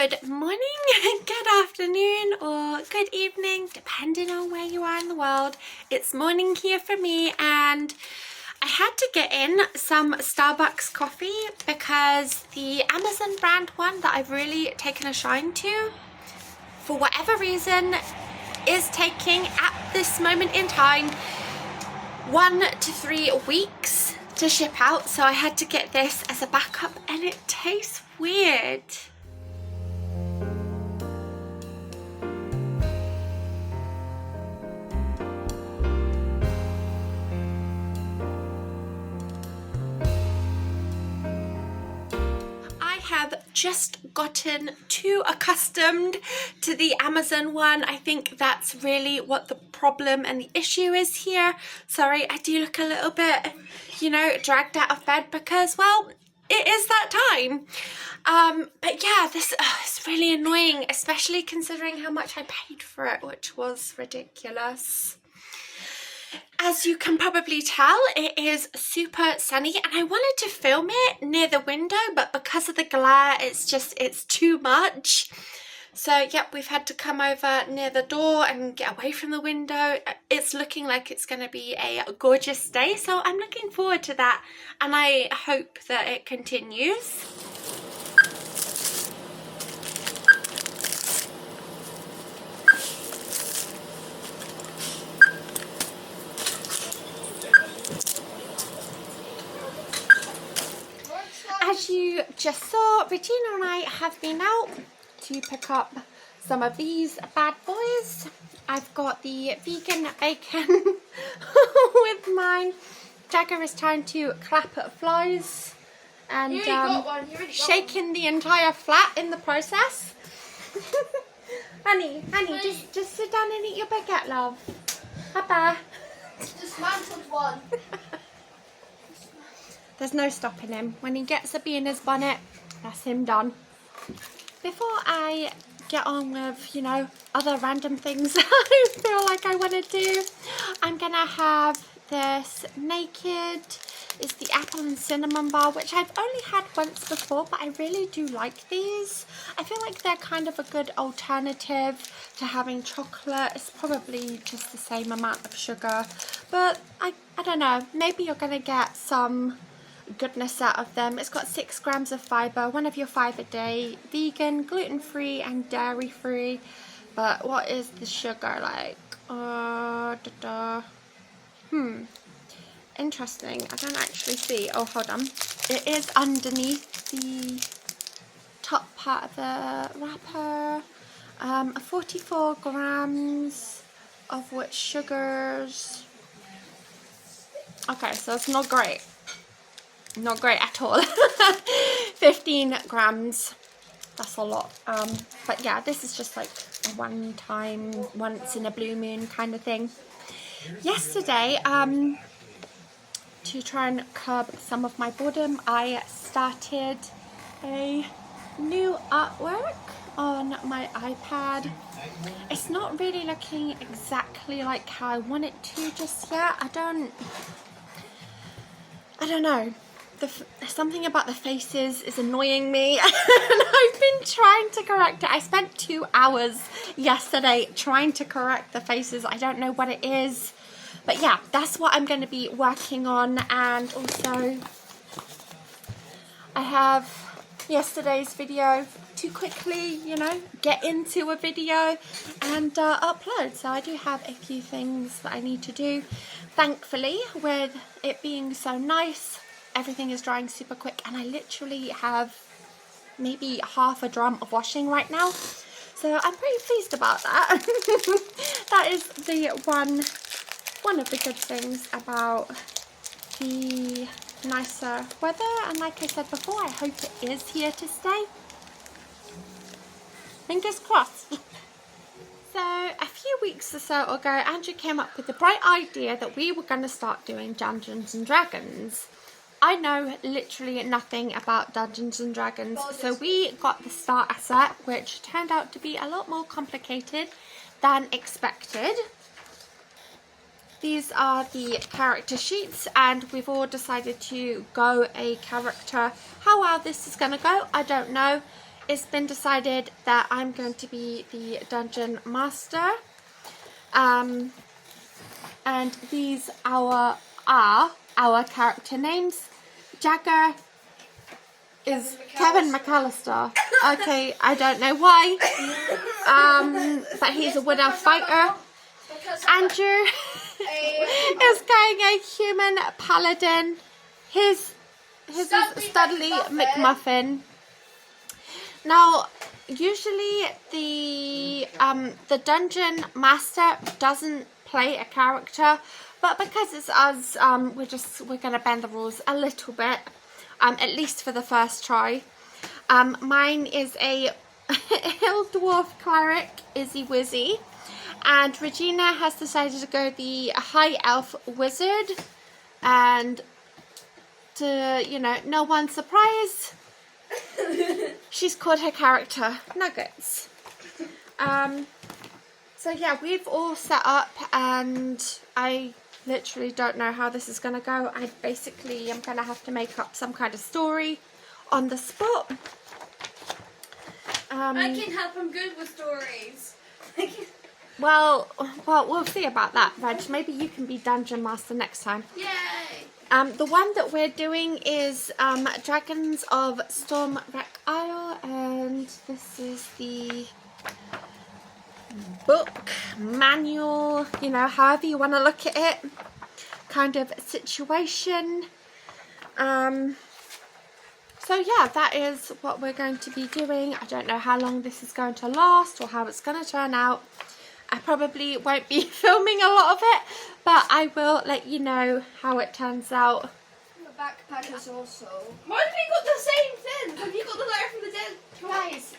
good morning, good afternoon, or good evening, depending on where you are in the world. It's morning here for me, and I had to get in some Starbucks coffee because the Amazon brand one that I've really taken a shine to, for whatever reason, is taking at this moment in time 1 to 3 weeks to ship out. So I had to get this as a backup, and it tastes weird. Have just gotten too accustomed to the Amazon one. I think that's really what the problem and the issue is here. Sorry, I do look a little bit, dragged out of bed because, well, it is that time. But yeah, this is really annoying, especially considering how much I paid for it, which was ridiculous. As you can probably tell, it is super sunny, and I wanted to film it near the window, but because of the glare, it's too much. So yep, we've had to come over near the door and get away from the window. It's looking like it's going to be a gorgeous day, so I'm looking forward to that, and I hope that it continues. As you just saw, Regina and I have been out to pick up some of these bad boys. I've got the vegan bacon with mine. Jagger is trying to clap at flies and shaking the entire flat in the process. honey, just sit down and eat your baguette, love. Papa. Dismantled one. There's no stopping him. When he gets a bee in his bonnet, that's him done. Before I get on with, other random things I feel like I want to do, I'm going to have this Naked. It's the apple and cinnamon bar, which I've only had once before, but I really do like these. I feel like they're kind of a good alternative to having chocolate. It's probably just the same amount of sugar, but I don't know. Maybe you're going to get some goodness out of them. It's got 6 grams of fiber, 1 of your 5 a day, vegan, gluten-free and dairy-free. But what is the sugar like? Interesting. I don't actually see. Oh, hold on. It is underneath the top part of the wrapper. 44 grams, of which sugars. Okay, so it's not great. Not great at all. 15 grams. That's a lot. But yeah, this is just like a one-time, once in a blue moon kind of thing. Yesterday, to try and curb some of my boredom, I started a new artwork on my iPad. It's not really looking exactly like how I want it to just yet. I don't know. Something about the faces is annoying me, and I've been trying to correct it. I spent 2 hours yesterday trying to correct the faces. I don't know what it is, but yeah, that's what I'm going to be working on. And also, I have yesterday's video to quickly, get into a video and upload. So I do have a few things that I need to do. Thankfully, with it being so nice, everything is drying super quick, and I literally have maybe half a drum of washing right now. So I'm pretty pleased about that. That is the one of the good things about the nicer weather, and like I said before, I hope it is here to stay. Fingers crossed. So a few weeks or so ago, Andrew came up with the bright idea that we were going to start doing Dungeons and Dragons. I know literally nothing about Dungeons and Dragons, so we got the starter set, which turned out to be a lot more complicated than expected. These are the character sheets, and we've all decided to go a character. How well this is going to go, I don't know. it's been decided that I'm going to be the dungeon master. And these are our character names. Jagger is Kevin McAllister. Okay, I don't know why. But he's a wood elf fighter. Andrew is going a human paladin. His is Studley McMuffin. Now, usually the dungeon master doesn't play a character, but because it's us, we're gonna bend the rules a little bit, at least for the first try. Mine is a hill dwarf cleric, Izzy Wizzy, and Regina has decided to go the high elf wizard, and to, you know, no one's surprise, she's called her character Nuggets. So yeah, we've all set up, and I literally don't know how this is gonna go. I basically am gonna have to make up some kind of story on the spot. I can help. I'm good with stories. Well, we'll see about that, Reg. Maybe you can be dungeon master next time. Yay! The one that we're doing is Dragons of Stormwreck Isle, and this is the book, manual, you know, however you want to look at it, kind of situation. So yeah, that is what we're going to be doing. I don't know how long this is going to last or how it's going to turn out. I probably won't be filming a lot of it, but I will let you know how it turns out. The backpack is also. Why have we got the same thing? Have you got the letter from the dead? Guys,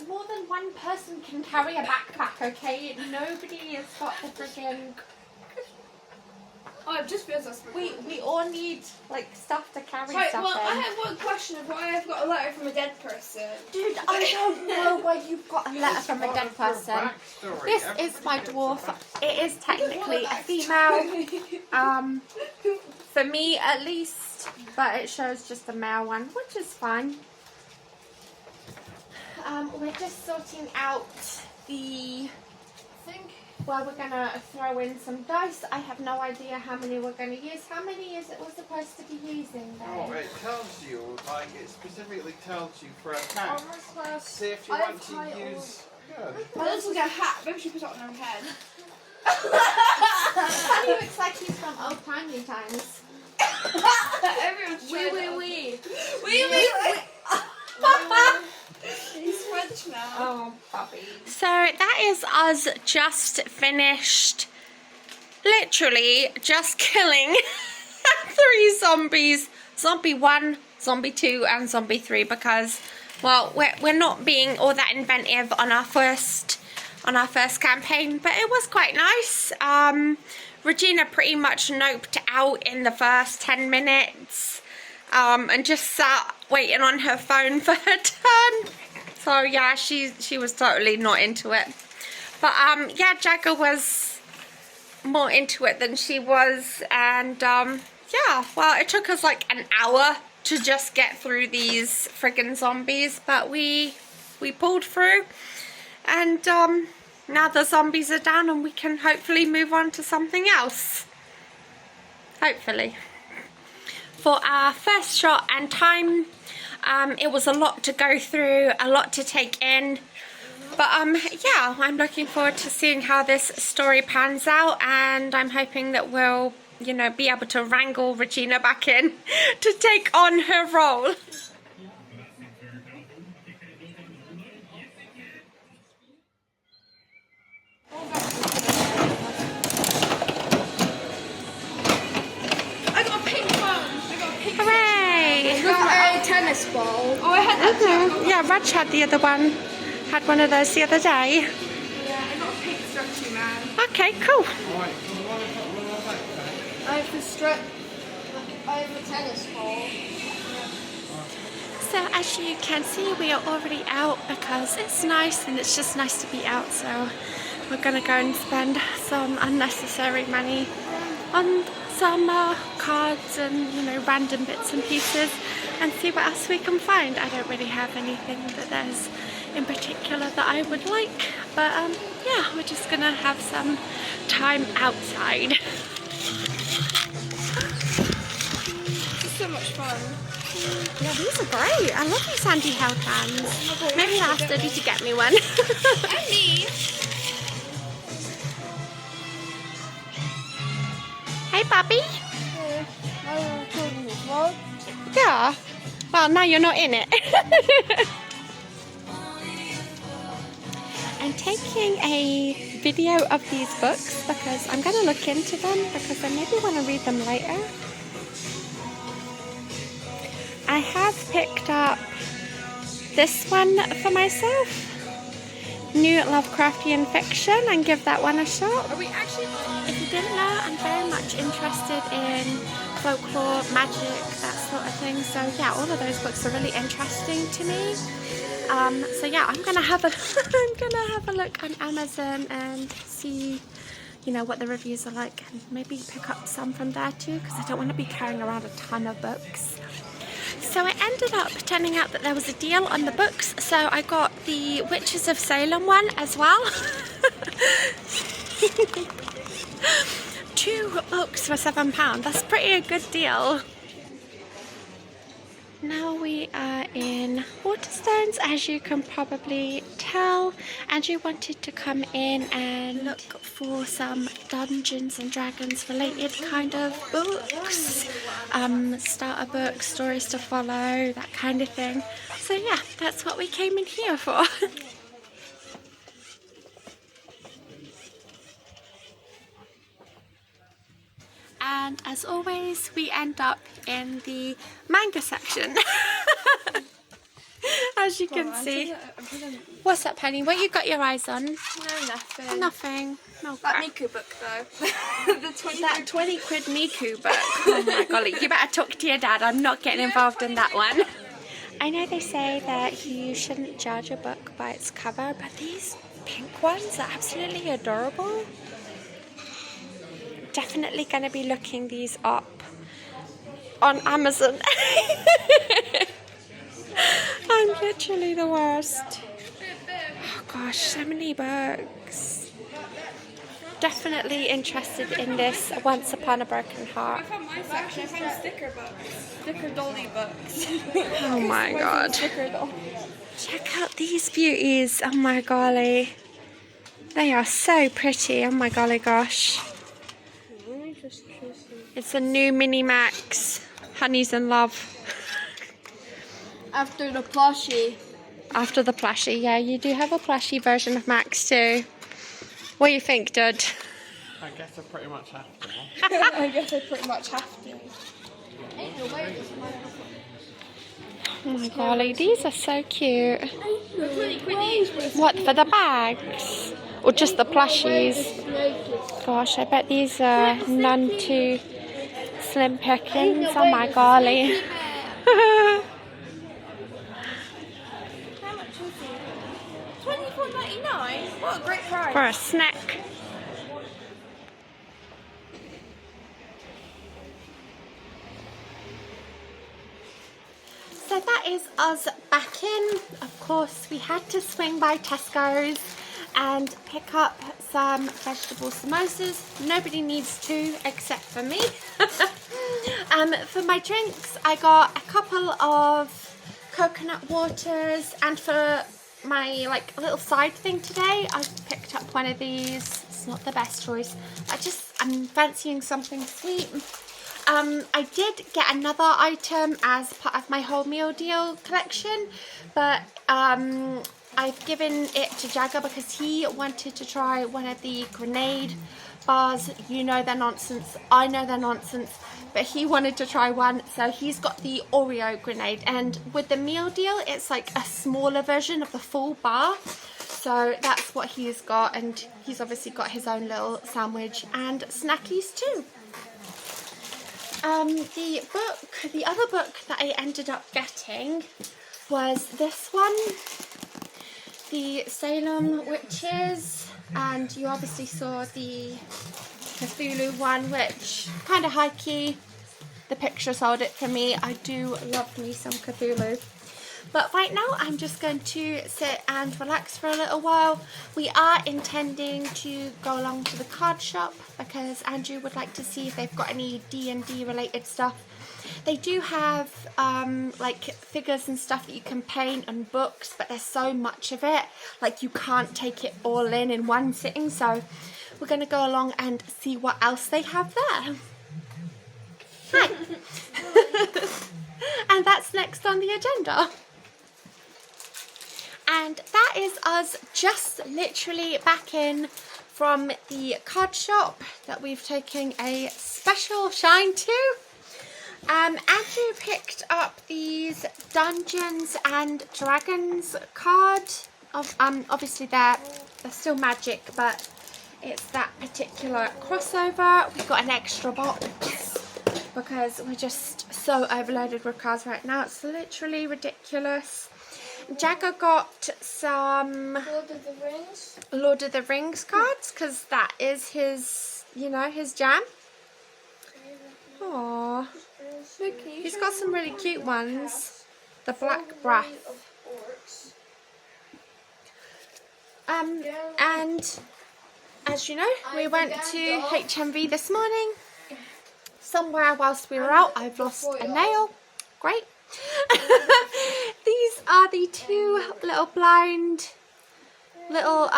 more than one person can carry a backpack, okay? Nobody has got the friggin'... Oh, I've just realised that's We all need, like, stuff to carry right, stuff well, in. I have one question of why I've got a letter from a dead person. Dude, I don't know why you've got a letter from a dead person. This is my dwarf. It is technically a female. For me, at least. But it shows just a male one, which is fine. We're just sorting out the thing. Well, we're going to throw in some dice. I have no idea how many we're going to use. How many is it we're supposed to be using then? Oh, it tells you, like, it specifically tells you for a cat. See if you I want have to titles. use... Good. Well, this looks like a hat. Maybe she put it on her head. He looks like he's from old-timey times. Everyone's Wee, wee, wee. Wee, wee, wee. He's French now. Oh, puppy. So that is us just finished, literally just killing 3 zombies. Zombie 1, Zombie 2 and Zombie 3 because, well, we're not being all that inventive on our first campaign, but it was quite nice. Regina pretty much noped out in the first 10 minutes. And just sat waiting on her phone for her turn. So yeah, she was totally not into it. But yeah, Jagger was more into it than she was, and yeah, well, it took us like an hour to just get through these friggin' zombies, but we pulled through, and now the zombies are down and we can hopefully move on to something else. Hopefully. For our first shot and time, it was a lot to go through, a lot to take in, but yeah, I'm looking forward to seeing how this story pans out, and I'm hoping that we'll, you know, be able to wrangle Regina back in to take on her role. Tennis ball. Oh, I had that too. Yeah, Raj had the other one. Had one of those the other day. Yeah, I got a pink stretchy man. Okay, cool. I have a tennis ball. So as you can see, we are already out because it's nice and it's just nice to be out. So we're gonna go and spend some unnecessary money on some cards and, you know, random bits and pieces. and see what else we can find. I don't really have anything that there's in particular that I would like, but yeah, we're just gonna have some time outside. This is so much fun. Yeah, these are great. I love these handy held hands. Maybe I'll ask Daddy to get me one. And me. Hey, Bobby. Yeah. Well, now you're not in it. I'm taking a video of these books because I'm going to look into them because I maybe want to read them later. I have picked up this one for myself, New Lovecraftian Fiction, and give that one a shot. Are we actually? If you didn't know, I'm very much interested in folklore, magic, that sort of thing. So yeah, all of those books are really interesting to me. So yeah, I'm gonna have a look on Amazon and see, you know, what the reviews are like, and maybe pick up some from there too, because I don't want to be carrying around a ton of books. So it ended up turning out that there was a deal on the books, so I got the Witches of Salem one as well. 2 books for £7. That's pretty a good deal. Now we are in Waterstones, as you can probably tell. Andrew wanted to come in and look for some Dungeons and Dragons related kind of books. Starter books, stories to follow, that kind of thing. So yeah, that's what we came in here for. And as always, we end up in the manga section. As you can see. What's up, Penny? What you got your eyes on? No, nothing. Nothing. Okay. That Miku book though. That 20 quid Miku book. Oh my golly. You better talk to your dad. I'm not getting involved in that one. I know they say that you shouldn't judge a book by its cover, but these pink ones are absolutely adorable. Definitely going to be looking these up on Amazon. I'm literally the worst. Oh gosh, so many books. Definitely interested in this Once Upon a Broken Heart. I found my section. I found sticker books. Sticker dolly books. Oh my god. Check out these beauties. Oh my golly. They are so pretty. Oh my golly gosh. It's a new Mini Max, Honeys and Love. After the plushie. After the plushie, yeah, you do have a plushie version of Max too. What do you think, Dud? I guess I pretty much have to. I guess I pretty much have to. Ain't no way this might happen. Oh my golly, these are so cute. What, for the bags? Or just the plushies? Gosh, I bet these are none too slim pickings. Oh my golly. How much was it? $24.99? What a great price. For a snack. So that is us back in. Of course, we had to swing by Tesco's and pick up some vegetable samosas. Nobody needs to except for me. For my drinks, I got a couple of coconut waters, and for my like little side thing today, I picked up one of these. It's not the best choice. I'm fancying something sweet. I did get another item as part of my whole meal deal collection, but I've given it to Jagger because he wanted to try one of the grenade bars. You know they're nonsense, I know they're nonsense, but he wanted to try one, so he's got the Oreo grenade, and with the meal deal it's like a smaller version of the full bar, so that's what he's got, and he's obviously got his own little sandwich and snackies too. The other book that I ended up getting was this one, the Salem Witches, and you obviously saw the Cthulhu one, which kind of high key. the picture sold it for me. I do love me some Cthulhu. But right now I'm just going to sit and relax for a little while. We are intending to go along to the card shop because Andrew would like to see if they've got any D&D related stuff. They do have like figures and stuff that you can paint and books, but there's so much of it, like you can't take it all in one sitting. So we're going to go along and see what else they have there. Hi. And that's next on the agenda. And that is us just literally back in from the card shop that we've taken a special shine to. Andrew picked up these Dungeons and Dragons card. Obviously they're still magic, but it's that particular crossover. We've got an extra box because we're just so overloaded with cards right now. It's literally ridiculous. Jagger got some Lord of the Rings cards because that is his, you know, his jam. Aww. He's got some really cute ones. The Black Breath. And as you know, we went to HMV this morning. Somewhere whilst we were out, I've lost a nail. Great. These are the two little blind little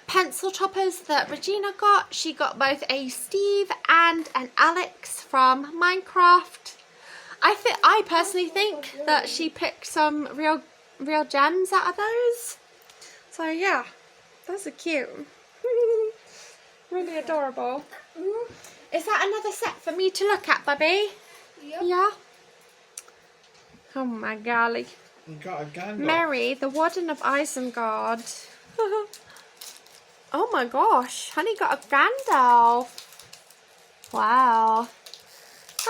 pencil choppers that Regina got. She got both a Steve and an Alex from Minecraft. I personally think that she picked some real gems out of those. So yeah, those are cute. Really adorable. Is that another set for me to look at, Bubby? Yep. Yeah. Oh my golly. You got a Gandalf. Mary, the Warden of Isengard. Oh my gosh, Honey got a Gandalf. Wow.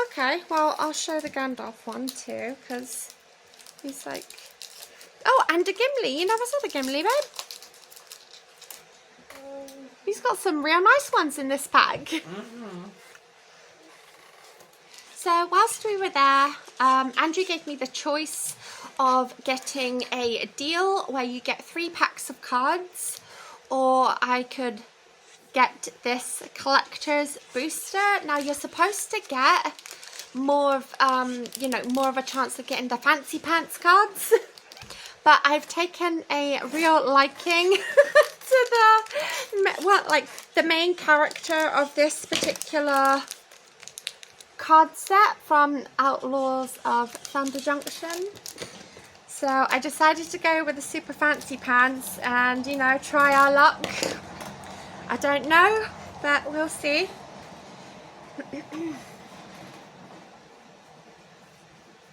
Okay, well, I'll show the Gandalf one too, because he's like... Oh, and a Gimli. You never saw the Gimli, babe? He's got some real nice ones in this pack. So whilst we were there, Andrew gave me the choice of getting a deal where you get 3 packs of cards, or I could get this collector's booster. Now you're supposed to get more of, you know, more of a chance of getting the fancy pants cards. But I've taken a real liking to the main character of this particular card set from Outlaws of Thunder Junction. So I decided to go with the super fancy pants and, you know, try our luck. I don't know, but we'll see.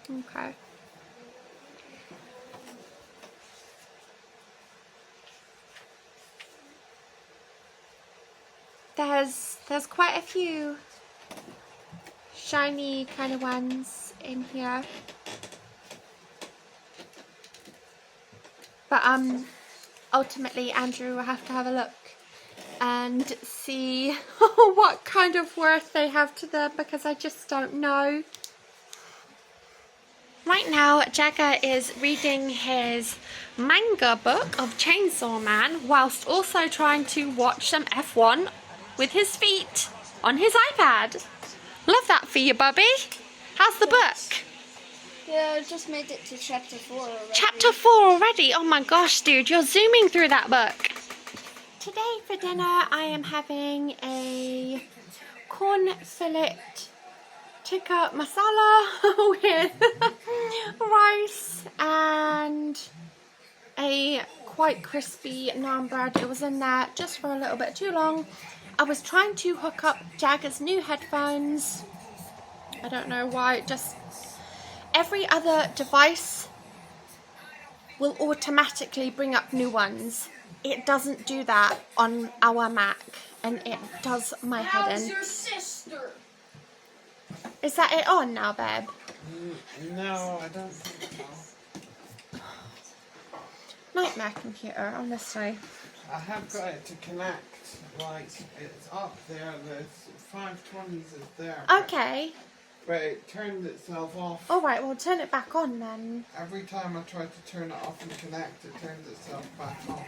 Okay. There's quite a few shiny kind of ones in here. But ultimately Andrew will have to have a look and see what kind of worth they have to them, because I just don't know. Right now Jagger is reading his manga book of Chainsaw Man whilst also trying to watch some F1 with his feet on his iPad. Love that for you, Bubby. How's the book? Yeah, I just made it to chapter 4 already. Chapter 4 already? Oh my gosh, dude, you're zooming through that book. Today for dinner I am having a corn fillet tikka masala with rice and a quite crispy naan bread. It was in there just for a little bit too long. I was trying to hook up Jagger's new headphones. I don't know why, just every other device will automatically bring up new ones. It doesn't do that on our Mac, and it does my head in. Your sister. Is that it on now, babe? No, I don't think so. Nightmare computer, honestly. I have got it to connect. Like, it's up there. The 520s is there. Okay. but it turned itself off. Alright, well turn it back on then. Every time I try to turn it off and connect, it turns itself back off.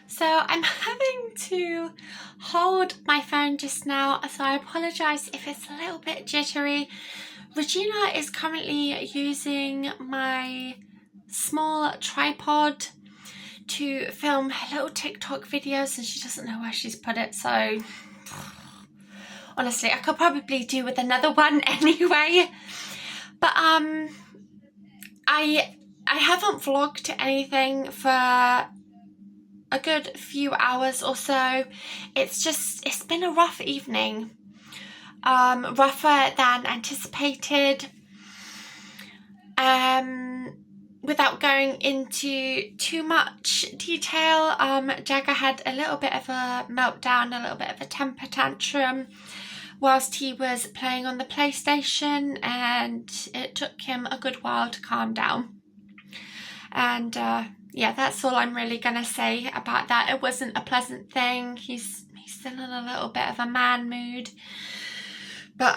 So I'm having to hold my phone just now, so I apologise if it's a little bit jittery. Regina is currently using my small tripod to film her little TikTok videos, and she doesn't know where she's put it, so honestly I could probably do with another one anyway. But I haven't vlogged anything for a good few hours or so. It's been a rough evening, rougher than anticipated. Without going into too much detail, Jagger had a little bit of a meltdown, a little bit of a temper tantrum whilst he was playing on the PlayStation, and it took him a good while to calm down. And yeah, that's all I'm really gonna say about that. It wasn't a pleasant thing. He's still in a little bit of a man mood, but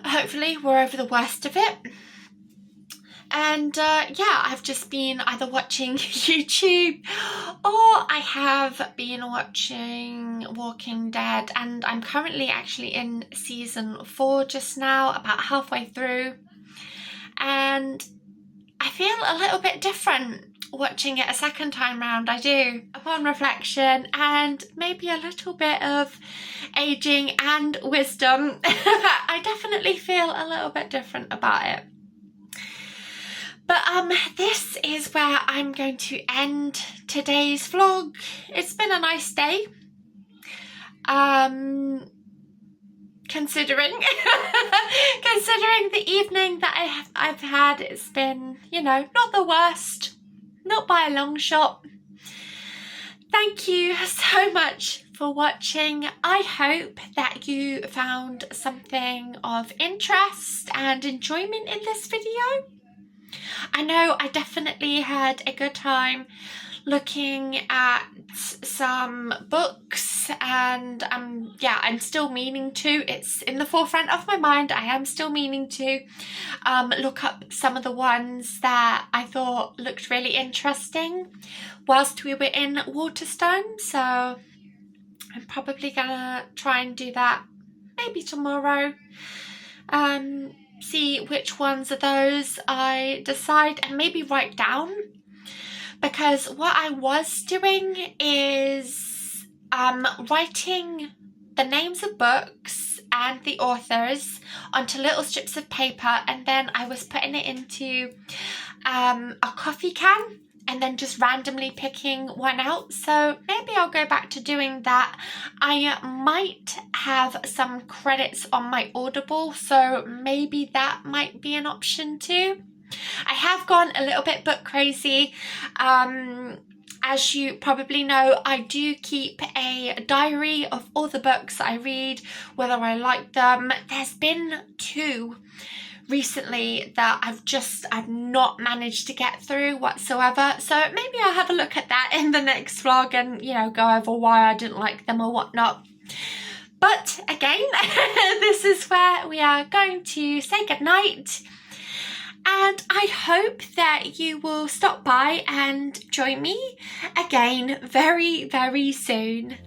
hopefully we're over the worst of it. And yeah, I've just been either watching YouTube or I have been watching Walking Dead, and I'm currently actually in season 4 just now, about halfway through, and I feel a little bit different watching it a second time round. I do, upon reflection and maybe a little bit of aging and wisdom. I definitely feel a little bit different about it. But this is where I'm going to end today's vlog. It's been a nice day. Considering the evening that I've had, it's been, you know, not the worst, not by a long shot. Thank you so much for watching. I hope that you found something of interest and enjoyment in this video. I know I definitely had a good time looking at some books, and yeah, I'm still meaning to, it's in the forefront of my mind, I am still meaning to look up some of the ones that I thought looked really interesting whilst we were in Waterstone, so I'm probably gonna try and do that maybe tomorrow. See which ones of those I decide and maybe write down, because what I was doing is writing the names of books and the authors onto little strips of paper, and then I was putting it into a coffee can and then just randomly picking one out. So maybe I'll go back to doing that. I might have some credits on my Audible, so maybe that might be an option too. I have gone a little bit book crazy. As you probably know, I do keep a diary of all the books I read, whether I like them. There's been 2 recently that I've not managed to get through whatsoever, so maybe I'll have a look at that in the next vlog and, you know, go over why I didn't like them or whatnot. But again, this is where we are going to say goodnight, and I hope that you will stop by and join me again very, very soon.